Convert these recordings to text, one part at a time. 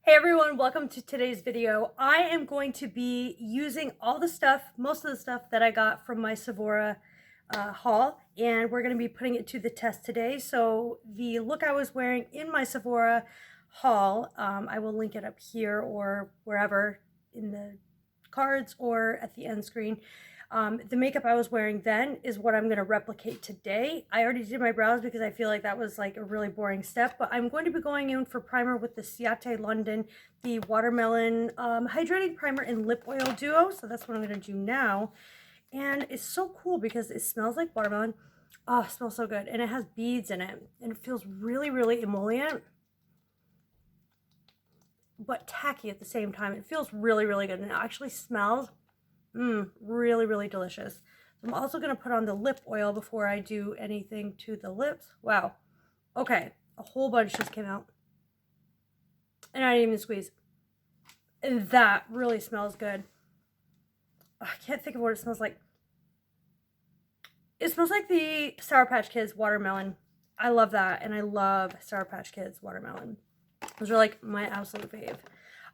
Hey everyone, welcome to today's video. I am going to be using all the stuff, most of the stuff that I got from my Sephora haul, and we're going to be putting it to the test today. So the look I was wearing in my Sephora haul, I will link it up here or wherever in the cards or at the end screen. The makeup I was wearing then is what I'm going to replicate today. I already did my brows because I feel like that was like a really boring step, but I'm going to be going in for primer with the Ciate London, the Watermelon Hydrating Primer and Lip Oil Duo. So that's what I'm going to do now. And it's so cool because it smells like watermelon. Oh, it smells so good. And it has beads in it. And it feels really, really emollient, but tacky at the same time. It feels really, really good. And it actually smells really, really delicious. I'm also going to put on the lip oil before I do anything to the lips. Wow. Okay. A whole bunch just came out. And I didn't even squeeze. And that really smells good. I can't think of what it smells like. It smells like the Sour Patch Kids watermelon. I love that. And I love Sour Patch Kids watermelon. Those are like my absolute fave.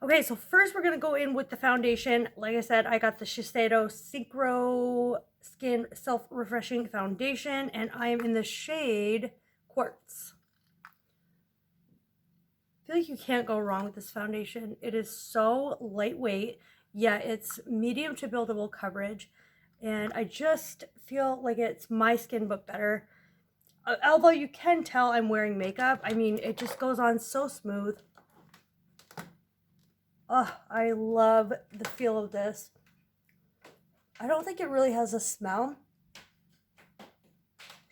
Okay, so first we're going to go in with the foundation. Like I said, I got the Shiseido Synchro Skin Self-Refreshing Foundation, and I am in the shade Quartz. I feel like you can't go wrong with this foundation. It is so lightweight, yet it's medium to buildable coverage, and I just feel like it's my skin but better. Although you can tell I'm wearing makeup, I mean, it just goes on so smooth. Oh, I love the feel of this. I don't think it really has a smell.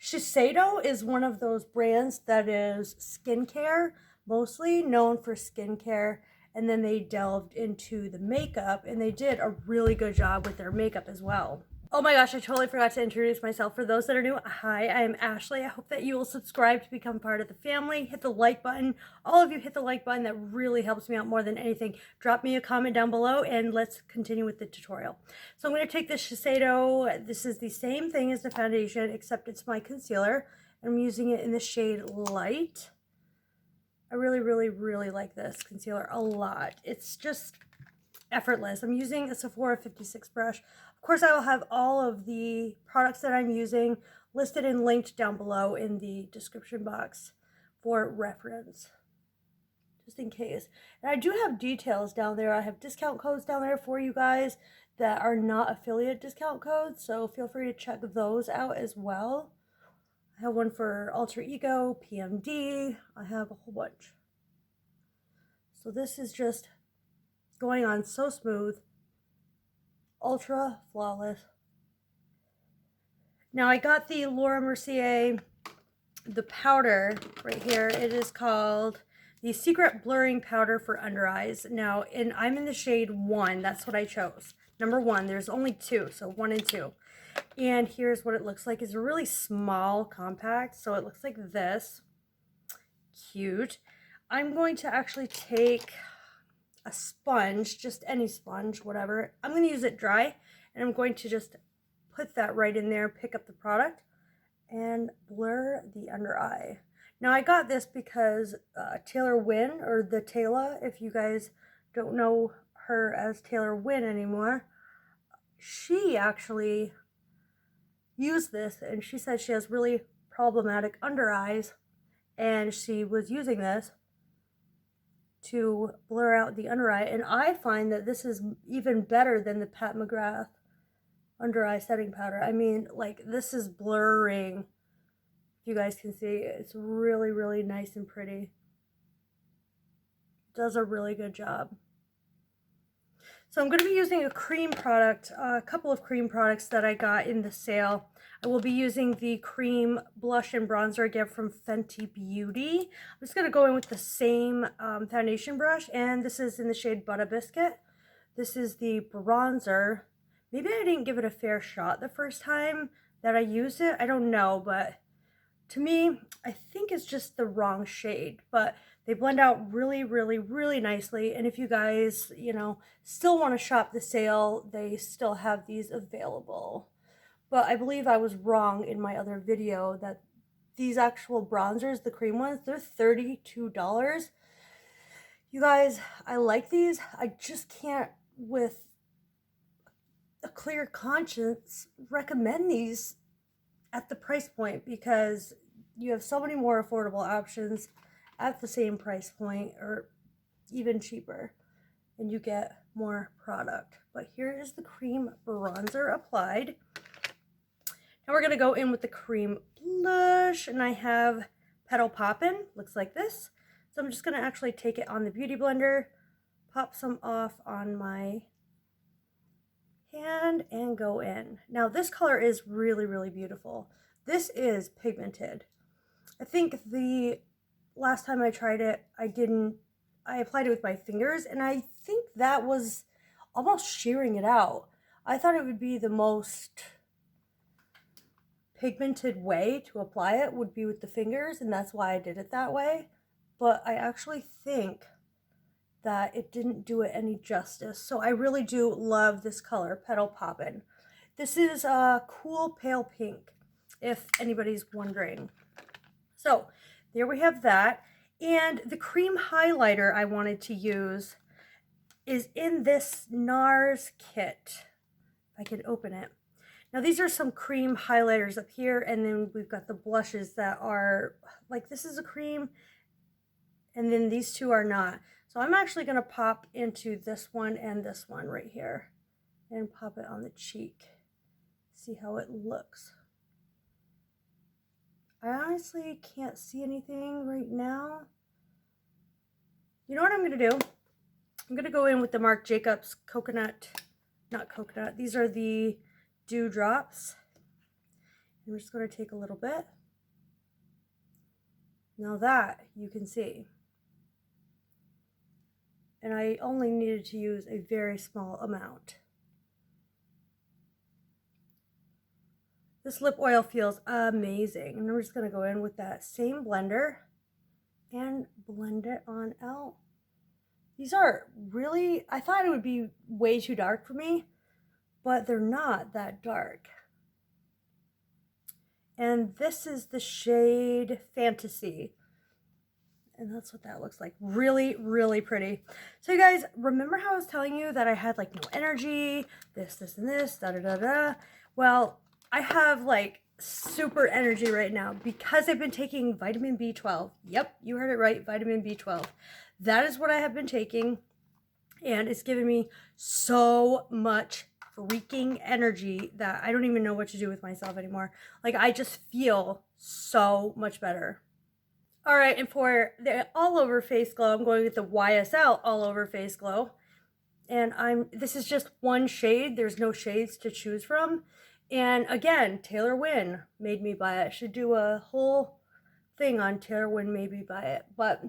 Shiseido is one of those brands that is skincare, mostly known for skincare, and then they delved into the makeup, and they did a really good job with their makeup as well. Oh my gosh, I totally forgot to introduce myself. For those that are new, hi, I am Ashley. I hope that you will subscribe to become part of the family. Hit the like button. All of you hit the like button. That really helps me out more than anything. Drop me a comment down below and let's continue with the tutorial. So I'm going to take this Shiseido. This is the same thing as the foundation, except it's my concealer. I'm using it in the shade Light. I really, really, really like this concealer a lot. It's just effortless. I'm using a Sephora 56 brush. Of course, I will have all of the products that I'm using listed and linked down below in the description box for reference, just in case. And I do have details down there. I have discount codes down there for you guys that are not affiliate discount codes, so feel free to check those out as well. I have one for Alter Ego, PMD. I have a whole bunch. So this is just going on so smooth, ultra flawless. Now I got the Laura Mercier, the powder right here. It is called the Secret Blurring Powder for Under Eyes. Now, I'm in the shade 1. That's what I chose. Number 1. There's only 2, so 1 and 2. And here's what it looks like. It's a really small compact, so it looks like this. Cute. I'm going to actually take a sponge, just any sponge, whatever. I'm going to use it dry, and I'm going to just put that right in there, pick up the product, and blur the under eye. Now, I got this because Taylor Wynn, or the Taylor, if you guys don't know her as Taylor Wynn anymore, she actually used this, and she said she has really problematic under eyes, and she was using this to blur out the under eye, and I find that this is even better than the Pat McGrath under eye setting powder. I mean, like, this is blurring. If you guys can see, it's really, really nice and pretty. It does a really good job. So I'm going to be using a cream product, a couple of cream products that I got in the sale. I will be using the cream blush and bronzer again from Fenty Beauty. I'm just going to go in with the same foundation brush, and this is in the shade Butter Biscuit. This is the bronzer. Maybe I didn't give it a fair shot the first time that I used it. I don't know, but to me, I think it's just the wrong shade, but they blend out really, really, really nicely. And if you guys, still want to shop the sale, they still have these available. But I believe I was wrong in my other video that these actual bronzers, the cream ones, they're $32. You guys, I like these. I just can't, with a clear conscience, recommend these at the price point, because you have so many more affordable options at the same price point or even cheaper, and you get more product. But here is the cream bronzer applied. Now we're going to go in with the cream blush, and I have Petal Poppin', looks like this. So I'm just going to actually take it on the Beauty Blender, pop some off on my hand, and go in. Now this color is really, really beautiful. This is pigmented. I think the last time I tried it, I applied it with my fingers, and I think that was almost shearing it out. I thought it would be the most pigmented way to apply it would be with the fingers, and that's why I did it that way. But I actually think that it didn't do it any justice. So I really do love this color, Petal Poppin'. This is a cool pale pink, if anybody's wondering. So there we have that. And the cream highlighter I wanted to use is in this NARS kit. If I can open it. Now these are some cream highlighters up here, and then we've got the blushes that are, like, this is a cream, and then these two are not. So I'm actually going to pop into this one and this one right here and pop it on the cheek. See how it looks. I honestly can't see anything right now. You know what I'm going to do? I'm going to go in with the Marc Jacobs not coconut. These are the Dew Drops. I'm just going to take a little bit. Now that you can see. And I only needed to use a very small amount. This lip oil feels amazing. And I'm just going to go in with that same blender and blend it on out. These are really, I thought it would be way too dark for me, but they're not that dark. And this is the shade Fantasy. And that's what that looks like. Really, really pretty. So you guys, remember how I was telling you that I had like no energy, this, and this, da-da-da-da? Well, I have like super energy right now because I've been taking vitamin B12. Yep, you heard it right, vitamin B12. That is what I have been taking, and it's given me so much freaking energy that I don't even know what to do with myself anymore. Like, I just feel so much better. All right, and for the all over face glow, I'm going with the YSL all over face glow. And this is just one shade. There's no shades to choose from. And again, Taylor Wynn made me buy it. Should do a whole thing on Taylor Wynn made me buy it. But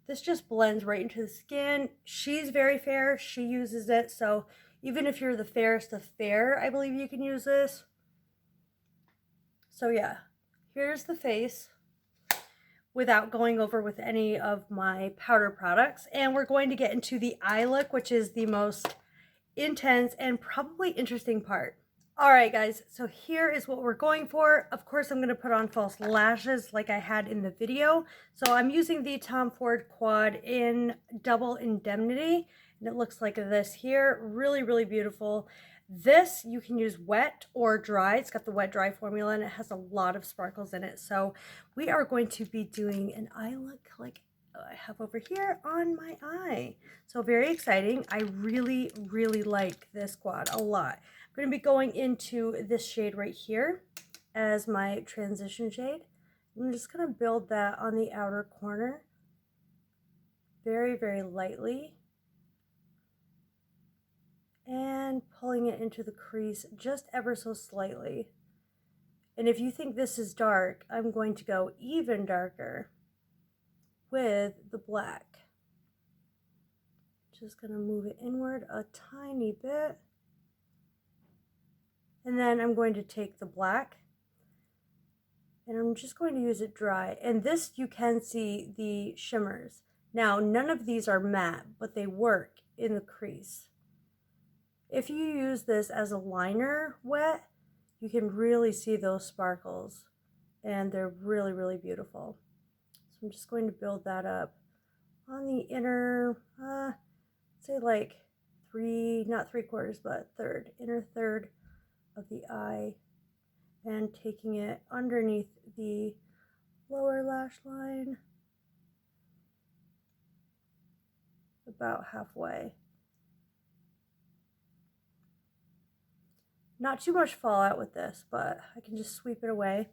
this just blends right into the skin. She's very fair. She uses it. So even if you're the fairest of fair, I believe you can use this. So yeah, here's the face without going over with any of my powder products. And we're going to get into the eye look, which is the most intense and probably interesting part. All right, guys, so here is what we're going for. Of course, I'm going to put on false lashes like I had in the video. So I'm using the Tom Ford Quad in Double Indemnity, and it looks like this here. Really, really beautiful. This you can use wet or dry. It's got the wet dry formula, and it has a lot of sparkles in it. So we are going to be doing an eye look like I have over here on my eye. So very exciting. I really, really like this quad a lot. I'm going to be going into this shade right here as my transition shade. I'm just going to build that on the outer corner very, very lightly. And pulling it into the crease just ever so slightly. And if you think this is dark, I'm going to go even darker with the black. Just going to move it inward a tiny bit. And then I'm going to take the black and I'm just going to use it dry. And this, you can see the shimmers. Now, none of these are matte, but they work in the crease. If you use this as a liner wet, you can really see those sparkles, and they're really, really beautiful. So I'm just going to build that up on the inner, say like not 3/4, but inner third of the eye, and taking it underneath the lower lash line about halfway. Not too much fallout with this, but I can just sweep it away.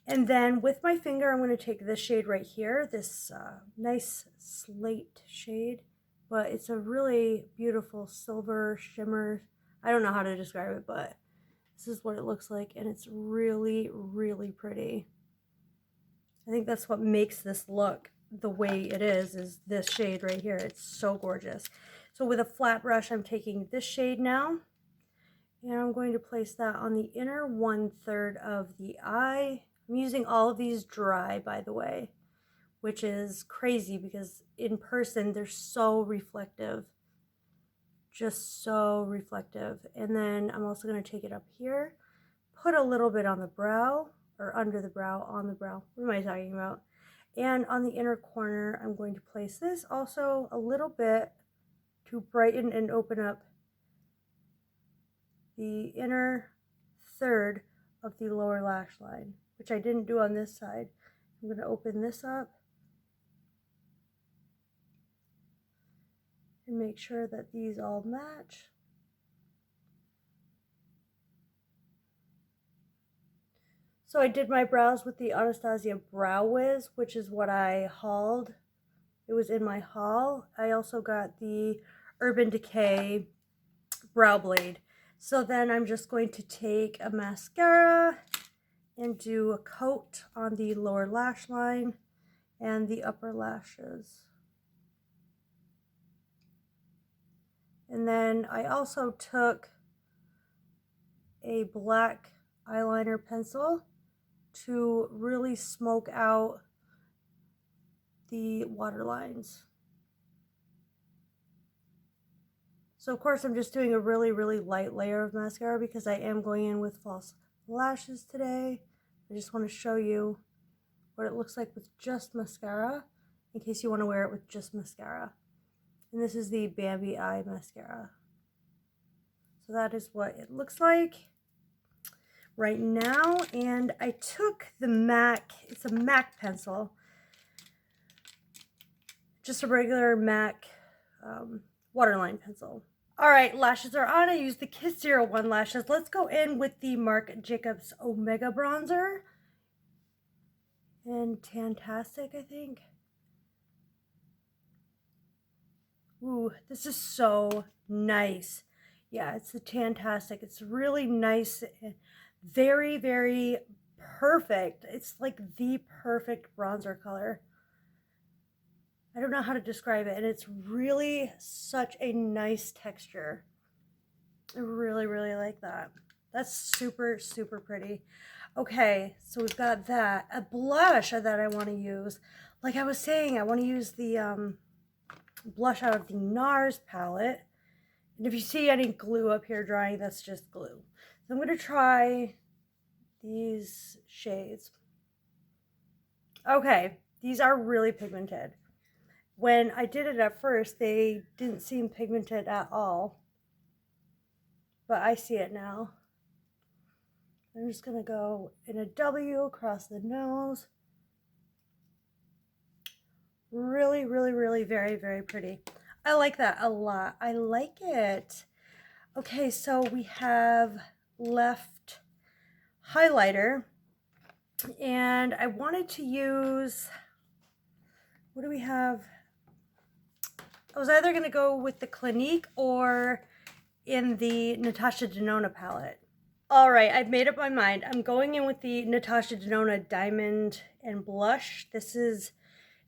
And then with my finger, I'm going to take this shade right here, this nice slate shade, but it's a really beautiful silver shimmer. I don't know how to describe it, but this is what it looks like, and it's really, really pretty. I think that's what makes this look the way it is this shade right here. It's so gorgeous. So with a flat brush, I'm taking this shade now, and I'm going to place that on the inner 1/3 of the eye. I'm using all of these dry, by the way, which is crazy because in person they're so reflective, just so reflective. And then I'm also going to take it up here, put a little bit on the brow, or under the brow, on the brow. What am I talking about? And on the inner corner, I'm going to place this also a little bit to brighten and open up the inner third of the lower lash line, which I didn't do on this side. I'm going to open this up and make sure that these all match. So I did my brows with the Anastasia Brow Wiz, which is what I hauled. It was in my haul. I also got the Urban Decay Brow Blade. So then I'm just going to take a mascara and do a coat on the lower lash line and the upper lashes. And then I also took a black eyeliner pencil to really smoke out the waterlines. So of course I'm just doing a really, really light layer of mascara because I am going in with false lashes today. I just want to show you what it looks like with just mascara, in case you want to wear it with just mascara. And this is the Bambi Eye Mascara. So that is what it looks like right now. And I took the MAC, it's a MAC pencil, just a regular MAC waterline pencil. All right, lashes are on. I used the Kiss 01 lashes. Let's go in with the Marc Jacobs Omega Bronzer. And Fantastic, I think. Ooh, this is so nice. Yeah, it's the Fantastic. It's really nice. Very, very perfect. It's like the perfect bronzer color. I don't know how to describe it, and it's really such a nice texture. I really, really like that. That's super, super pretty. Okay, so we've got that. A blush that I want to use. Like I was saying, I want to use the blush out of the NARS palette. And if you see any glue up here drying, that's just glue. So I'm going to try these shades. Okay, these are really pigmented. When I did it at first, they didn't seem pigmented at all, but I see it now. I'm just gonna go in a W across the nose. Really, really, really very, very pretty. I like that a lot. I like it. Okay, so we have left highlighter, and I wanted to use, what do we have? I was either going to go with the Clinique or in the Natasha Denona palette. All right, I've made up my mind. I'm going in with the Natasha Denona Diamond and Blush. This is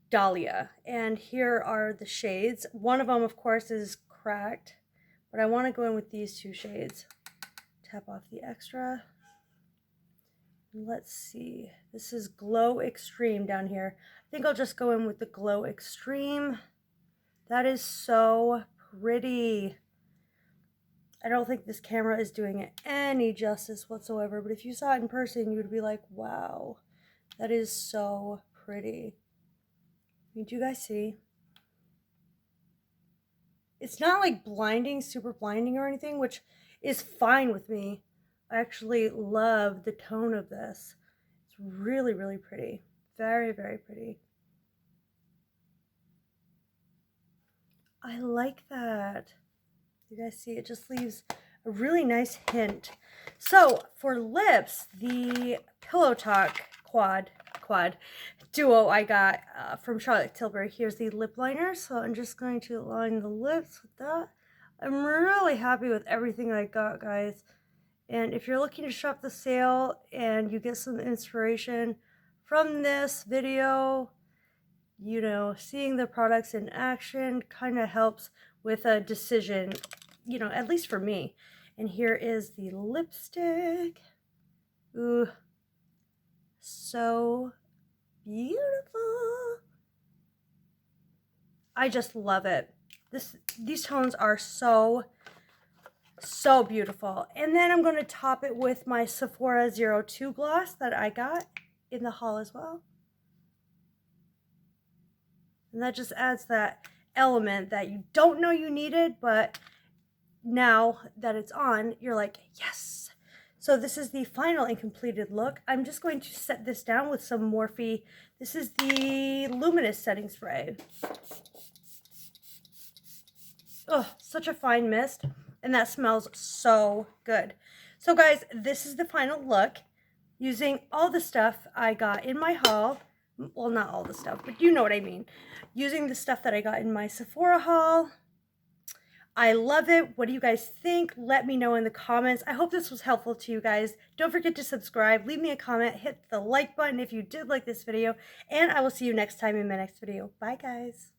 Dahlia, and here are the shades. One of them, of course, is Cracked, but I want to go in with these two shades. Tap off the extra. Let's see. This is Glow Extreme down here. I think I'll just go in with the Glow Extreme. That is so pretty. I don't think this camera is doing it any justice whatsoever, but if you saw it in person, you would be like, wow, that is so pretty. I mean, do you guys see? It's not like blinding, super blinding or anything, which is fine with me. I actually love the tone of this. It's really, really pretty. Very, very pretty. I like that. You guys see, it just leaves a really nice hint. So for lips, the Pillow Talk quad duo I got from Charlotte Tilbury. Here's the lip liner. So I'm just going to line the lips with that. I'm really happy with everything I got, guys. And if you're looking to shop the sale and you get some inspiration from this video, you know, seeing the products in action kind of helps with a decision, you know, at least for me. And here is the lipstick. Ooh, so beautiful. I just love it. These tones are so beautiful. And then I'm going to top it with my Sephora 02 gloss that I got in the haul as well. And that just adds that element that you don't know you needed, but now that it's on, you're like, yes. So this is the final and completed look. I'm just going to set this down with some Morphe. This is the Luminous Setting Spray. Oh, such a fine mist. And that smells so good. So guys, this is the final look using all the stuff I got in my haul. Well, not all the stuff, but you know what I mean. Using the stuff that I got in my Sephora haul. I love it. What do you guys think? Let me know in the comments. I hope this was helpful to you guys. Don't forget to subscribe, leave me a comment, hit the like button if you did like this video, and I will see you next time in my next video. Bye, guys.